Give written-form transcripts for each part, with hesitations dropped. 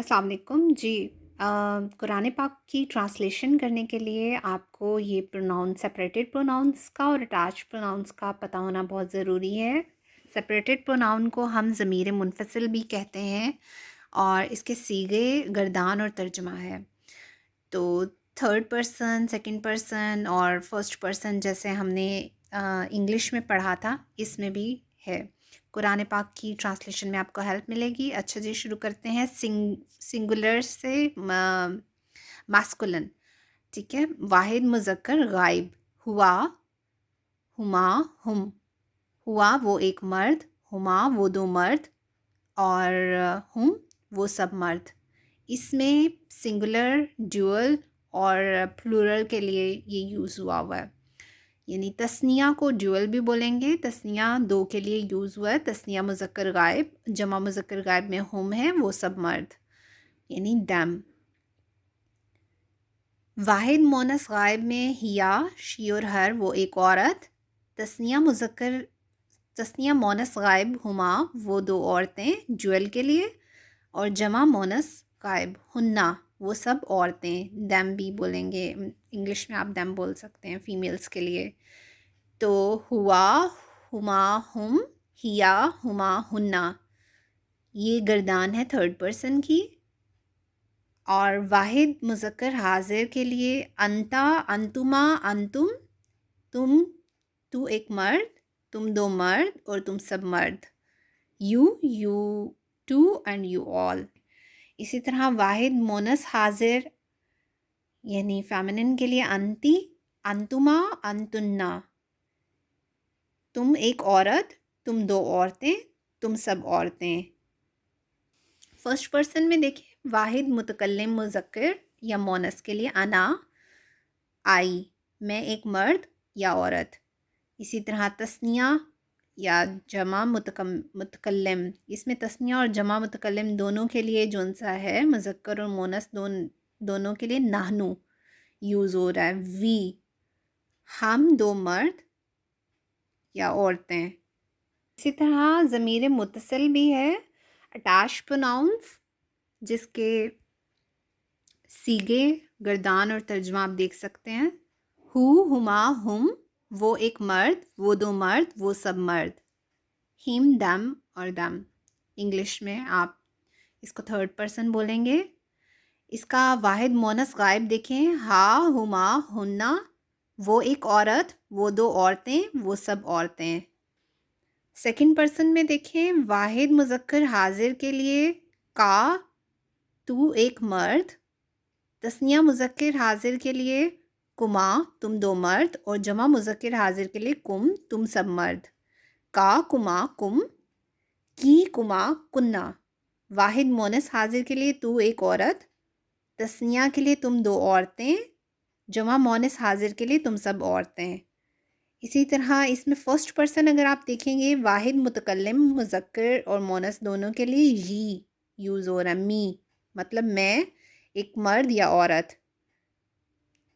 अस्सलाम वालेकुम जी। कुरान पाक की ट्रांसलेशन करने के लिए आपको ये प्रोनाउन सेपरेटेड प्रोनाउंस का और अटैच प्रोनाउंस का पता होना बहुत ज़रूरी है। सेपरेटेड प्रोनाउन को हम ज़मीर मुनफसिल भी कहते हैं और इसके सीगे गर्दान और तर्जुमा है। तो थर्ड पर्सन, सेकंड पर्सन और फर्स्ट पर्सन जैसे हमने इंग्लिश में पढ़ा था, इसमें भी है। कुरान पाक की ट्रांसलेशन में आपको हेल्प मिलेगी। अच्छा जी, शुरू करते हैं सिंगुलर से मास्कुलन। ठीक है, वाहिद मुज़क्कर गायब, हुआ, हुमा, हुम। हुआ वो एक मर्द, हुमा वो दो मर्द और हुम वो सब मर्द। इसमें सिंगुलर, ड्यूअल और प्लूरल के लिए ये यूज़ हुआ है। यानी तस्निया को ड्यूअल भी बोलेंगे, तस्निया दो के लिए यूज़ हुआ है। तस्निया मुज़क्कर गायब, जमा मुज़क्कर गायब में हुम है वो सब मर्द, यानी दम। वाहिद मोनस गायब में हिया, शी और हर वो एक औरत। तस्निया मुज़क्कर, तस्निया मोनस गायब हुमा वो दो औरतें ड्यूअल के लिए, और जमा मोनस गायब हुन्ना वो सब औरतें, दम भी बोलेंगे। इंग्लिश में आप दम बोल सकते हैं फीमेल्स के लिए। तो हुआ, हुमा, हुम, हिया, हुमा, हुन्ना, ये गर्दान है थर्ड पर्सन की। और वाहिद मुज़क्कर हाजिर के लिए अंता, अंतुमा, अंतुम, तुम, तू एक मर्द, तुम दो मर्द और तुम सब मर्द। You, you too and you all. इसी तरह वाहिद मोनस हाजिर यानी फेमिनिन के लिए अंती, अंतुमा, अंतुन्ना, तुम एक औरत, तुम दो औरतें, तुम सब औरतें। फर्स्ट पर्सन में देखिए, वाहिद मुतकल्लिम मुज़क्कर या मोनस के लिए अना, आई, मैं एक मर्द या औरत। इसी तरह तस्निया या जमा मुतकल्लिम, इसमें तस्निया और जमा मुतकल्लिम दोनों के लिए जोन सा है, मुज़क्कर और मोनस दोनों के लिए नाहनु यूज़ हो रहा है। वी, हम दो मर्द या औरतें। इसी तरह ज़मीर मुत्तसिल भी है, अटैच प्रोनाउंस, जिसके सीगे गर्दान और तर्जुमा आप देख सकते हैं। हु, हुमा, हुम वो एक मर्द, वो दो मर्द, वो सब मर्द। हिम, दम और दम। इंग्लिश में आप इसको थर्ड पर्सन बोलेंगे। इसका वाहिद मोनस गायब देखें, हा, हुमा, हुन्ना, वो एक औरत, वो दो औरतें, वो सब औरतें। सेकंड पर्सन में देखें, वाहिद मुज़क्कर हाजिर के लिए का, तू एक मर्द। तस्निया मुज़क्कर हाजिर के लिए कुमा, तुम दो मर्द, और जमा मुज़क्कर हाजिर के लिए कुम, तुम सब मर्द। का, कुमा, कुम, की, कुमा, कुन्ना। वाहिद मोनस हाजिर के लिए तू एक औरत, तस्निया के लिए तुम दो औरतें, जमा मोनस हाजिर के लिए तुम सब औरतें। इसी तरह इसमें फर्स्ट पर्सन अगर आप देखेंगे, वाहिद मुतकल्लिम मुज़क्कर और मोनस दोनों के लिए ही यूज़ हो रहा है। मी मतलब मैं एक मर्द या औरत,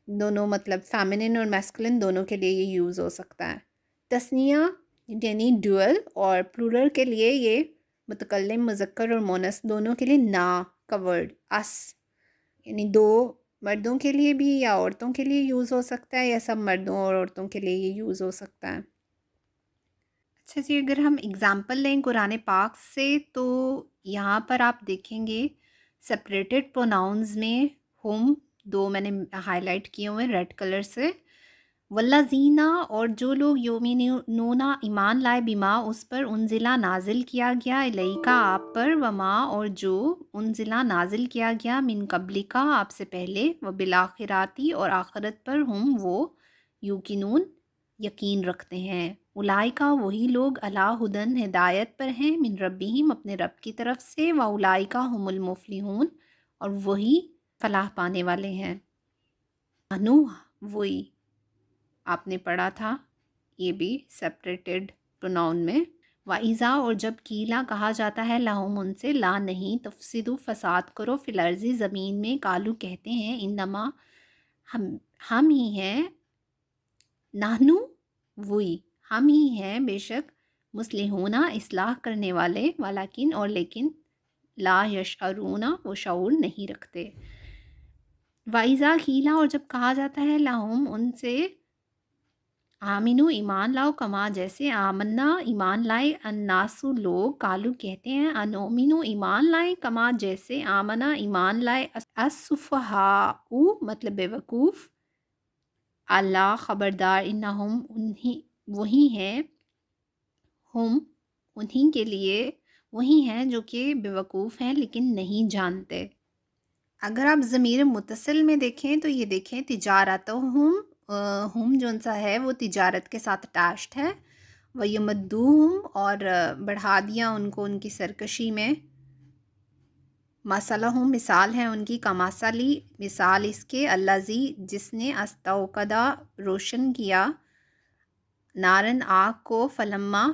दोनों मतलब फेमिनिन और मैस्कुलिन दोनों के लिए ये यूज़ हो सकता है। तस्निया यानी ड्यूअल और प्लूरल के लिए ये मुतकल्लिम मुज़क्कर और मोनस दोनों के लिए ना का वर्ड, अस, यानी दो मर्दों के लिए भी या औरतों के लिए यूज़ हो सकता है, या सब मर्दों और औरतों के लिए ये यूज़ हो सकता है। अच्छा जी, अगर हम एग्ज़ाम्पल लें कुरान पाक से, तो यहाँ पर आप देखेंगे सेपरेटेड प्रोनाउंस में हुम दो मैंने हाईलाइट किए हुए हैं रेड कलर से। वल्लाज़ीना, और जो लोग योमिनूना ईमान लाए बिमा उस पर उनजिला नाजिल किया गया, इलैका आप पर, वमा और जो उनजिला नाजिल किया गया मिन कब्लिका आपसे पहले, व बिलाखिराती और आखिरत पर, हम वो यूकिनून यकीन रखते हैं। उलाइका वही लोग अला हुदन हिदायत पर हैं, मिन रब्बिहिम अपने रब की तरफ से, व उलाइका हुमुल मुफलिहून और वही फलाह पाने वाले हैं। अनु वही आपने पढ़ा था, ये भी सेपरेटेड प्रोनाउन में। वाइज़ा और जब कीला कहा जाता है लाहुम उनसे, ला नहीं, तफसिदु फसाद करो, फिलर्जी ज़मीन में, कालू कहते हैं, इन्नमा हम ही हैं, नाहनु वही हम ही हैं बेशक, मुस्लिहूना इस्लाह करने वाले, वालाकिन और लेकिन, لا یشعرون وہ شعور نہیں رکھتے. وَإِذَا قِیلَ اور جب کہا جاتا ہے لَهُم ان سے آمینو ایمان لاؤ کما جیسے آمنا ایمان لائے الناسو لوگ کالو کہتے ہیں انومینو ایمان لائے کما جیسے آمنا ایمان لائے السفہاء مطلب بے وقوف. اللہ خبردار انہم وہی ہیں ہم انہی کے لیے وہی ہیں جو کہ بے وقوف ہیں لیکن نہیں جانتے. اگر آپ ضمیر متصل میں دیکھیں تو یہ دیکھیں تجارتہم ہم جون سا ہے وہ تجارت کے ساتھ اٹیچڈ ہے. وَيَمُدُّوهُم اور بڑھا دیا ان کو ان کی سرکشی میں. مثلہم مثال ہے ان کی کمثلی مثال اس کے الذی جس نے استوقدا روشن کیا نارن آگ کو فلما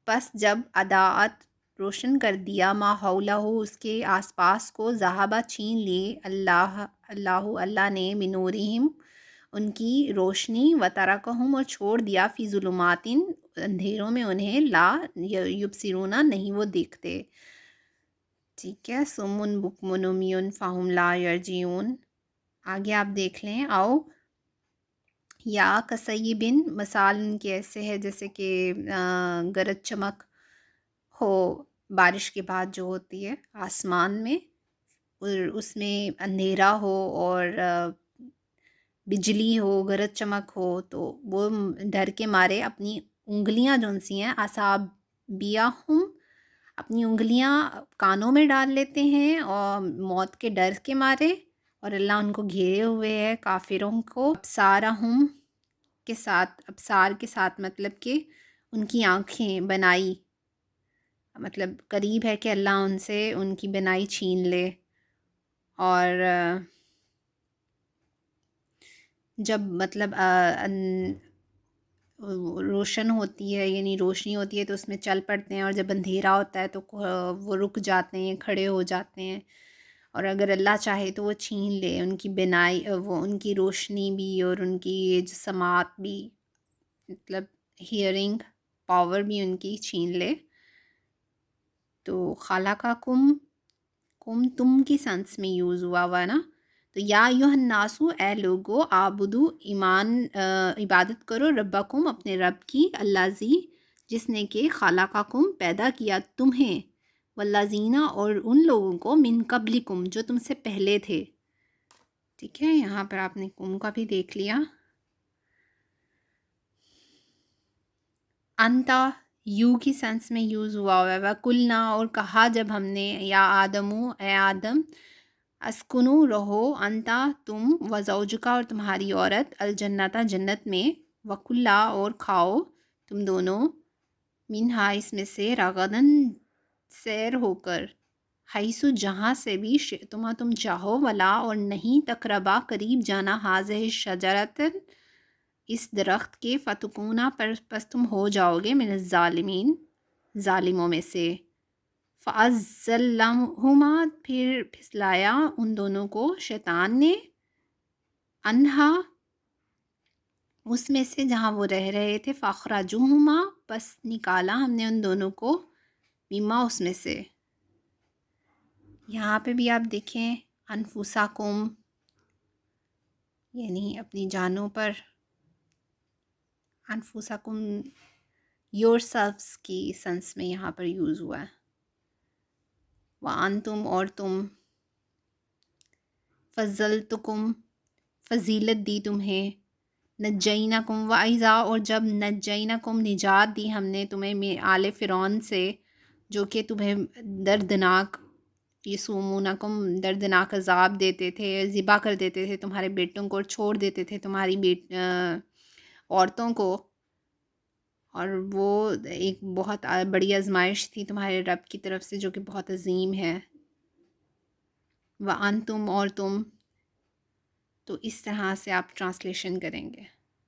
پس جب اضاءت روشن کر دیا ما حولہ اس کے آس پاس کو ذہبہ چھین لیے اللہ نے منورہم ان کی روشنی و ترکہم اور چھوڑ دیا فی ظلمات اندھیروں میں انہیں لا یبصرون نہیں وہ دیکھتے. ٹھیک ہے. سمن بکمن عمیٌ فہم لا یرجعون. آگے آپ دیکھ لیں. او یا کصیبن مثال ان کی ایسے ہے جیسے کہ گرج چمک ہو بارش کے بعد جو ہوتی ہے آسمان میں اور اس میں اندھیرا ہو اور بجلی ہو گرج چمک ہو تو وہ ڈر کے مارے اپنی انگلیاں جون سی ہیں اصابعہم اپنی انگلیاں کانوں میں ڈال لیتے ہیں اور موت کے ڈر کے مارے. اور اللہ ان کو گھیرے ہوئے ہے کافروں کو. ابصارہم کے ساتھ ابصار کے ساتھ مطلب کہ ان کی آنکھیں بنائی مطلب قریب ہے کہ اللہ ان سے ان کی بینائی چھین لے. اور جب مطلب روشن ہوتی ہے یعنی روشنی ہوتی ہے تو اس میں چل پڑتے ہیں اور جب اندھیرا ہوتا ہے تو وہ رک جاتے ہیں کھڑے ہو جاتے ہیں. اور اگر اللہ چاہے تو وہ چھین لے ان کی بینائی وہ ان کی روشنی بھی اور ان کی سماعت بھی مطلب ہیئرنگ پاور بھی ان کی چھین لے. تو خلقکم کم تم کی سینس میں یوز ہوا نا. تو یا ایھا الناسو اے لوگو آبدو عبادت کرو ربکم اپنے رب کی الذی جس نے کہ خلقکم پیدا کیا تمہیں والذین اور ان لوگوں کو من قبلکم جو تم سے پہلے تھے. ٹھیک ہے. یہاں پر آپ نے کم کا بھی دیکھ لیا. انتا یو کی سینس میں یوز ہوا ہے. وَقُلْنَا اور کہا جب ہم نے یا آدمو اے آدم اسکنو رہو انتا تم وزوجکا اور تمہاری عورت الجنتا جنت میں وکلا اور کھاؤ تم دونوں منہا اس میں سے رغدن سیر ہو کر حیثو جہاں سے بھی شئتما تم چاہو ولا اور نہیں تقربا قریب جانا حاضہ شجرت اس درخت کے فتکونا پر پس تم ہو جاؤ گے من الظالمین ظالموں میں سے. فَأَزَّلَّهُمَا پھر پھسلایا ان دونوں کو شیطان نے انہا اس میں سے جہاں وہ رہ رہے تھے. فَأَخْرَجُوهُمَا پس نکالا ہم نے ان دونوں کو مما اس میں سے. یہاں پہ بھی آپ دیکھیں انفسکم یعنی اپنی جانوں پر انفسکم یور سیلفس کی سینس میں یہاں پر یوز ہوا ہے. وَأَنْتُمْ اور تم فضلتکم فضیلت دی تمہیں نجینکم وَإِذَا اور جب نجینکم نجات دی ہم نے تمہیں آل فرعون سے جو کہ تمہیں دردناک یسومونکم دردناک عذاب دیتے تھے ذبح کر دیتے تھے تمہارے بیٹوں کو اور چھوڑ دیتے تھے تمہاری عورتوں کو. اور وہ ایک بہت بڑی آزمائش تھی تمہارے رب کی طرف سے جو کہ بہت عظیم ہے. وَأَنْتُمْ اور تم تو اس طرح سے آپ ٹرانسلیشن کریں گے.